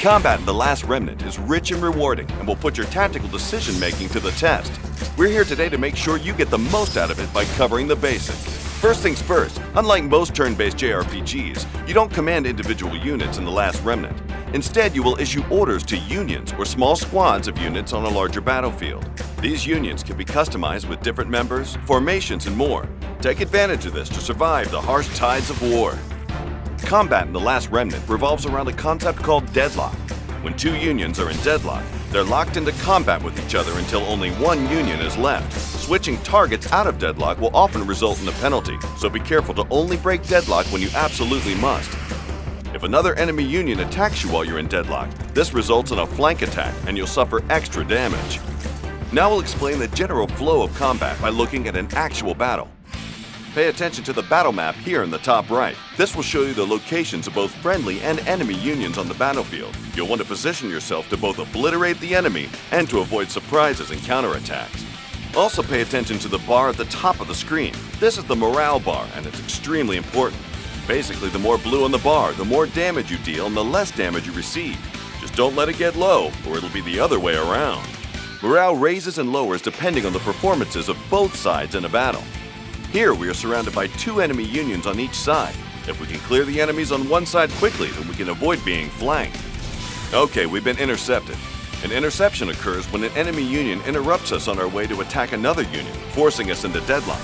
Combat in The Last Remnant is rich and rewarding and will put your tactical decision-making to the test. We're here today to make sure you get the most out of it by covering the basics. First things first, unlike most turn-based JRPGs, you don't command individual units in The Last Remnant. Instead, you will issue orders to unions or small squads of units on a larger battlefield. These unions can be customized with different members, formations, and more. Take advantage of this to survive the harsh tides of war. Combat in The Last Remnant revolves around a concept called deadlock. When two unions are in deadlock, they're locked into combat with each other until only one union is left. Switching targets out of deadlock will often result in a penalty, so be careful to only break deadlock when you absolutely must. If another enemy union attacks you while you're in deadlock, this results in a flank attack and you'll suffer extra damage. Now we'll explain the general flow of combat by looking at an actual battle. Pay attention to the battle map here in the top right. This will show you the locations of both friendly and enemy unions on the battlefield. You'll want to position yourself to both obliterate the enemy and to avoid surprises and counterattacks. Also pay attention to the bar at the top of the screen. This is the morale bar and it's extremely important. Basically, the more blue on the bar, the more damage you deal and the less damage you receive. Just don't let it get low or it'll be the other way around. Morale raises and lowers depending on the performances of both sides in a battle. Here we are surrounded by two enemy unions on each side. If we can clear the enemies on one side quickly, then we can avoid being flanked. Okay, we've been intercepted. An interception occurs when an enemy union interrupts us on our way to attack another union, forcing us into deadlock.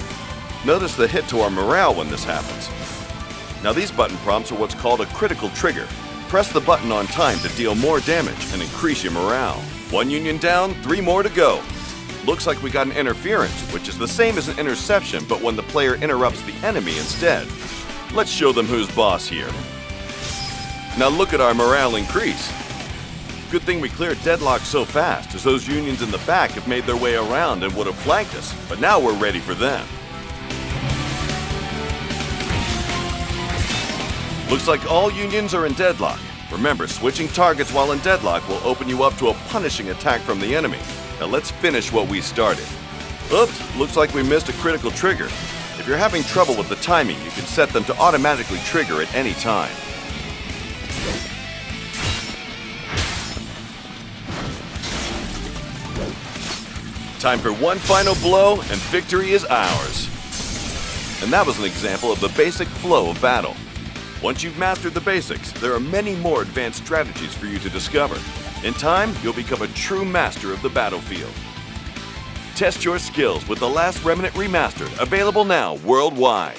Notice the hit to our morale when this happens. Now these button prompts are what's called a critical trigger. Press the button on time to deal more damage and increase your morale. One union down, 3 more to go. Looks like we got an interference, which is the same as an interception, but when the player interrupts the enemy instead. Let's show them who's boss here. Now look at our morale increase. Good thing we cleared deadlock so fast, as those unions in the back have made their way around and would have flanked us, but now we're ready for them. Looks like all unions are in deadlock. Remember, switching targets while in deadlock will open you up to a punishing attack from the enemy. Now let's finish what we started. Oops, looks like we missed a critical trigger. If you're having trouble with the timing, you can set them to automatically trigger at any time. Time for one final blow and victory is ours. And that was an example of the basic flow of battle. Once you've mastered the basics, there are many more advanced strategies for you to discover. In time, you'll become a true master of the battlefield. Test your skills with The Last Remnant Remastered, available now worldwide.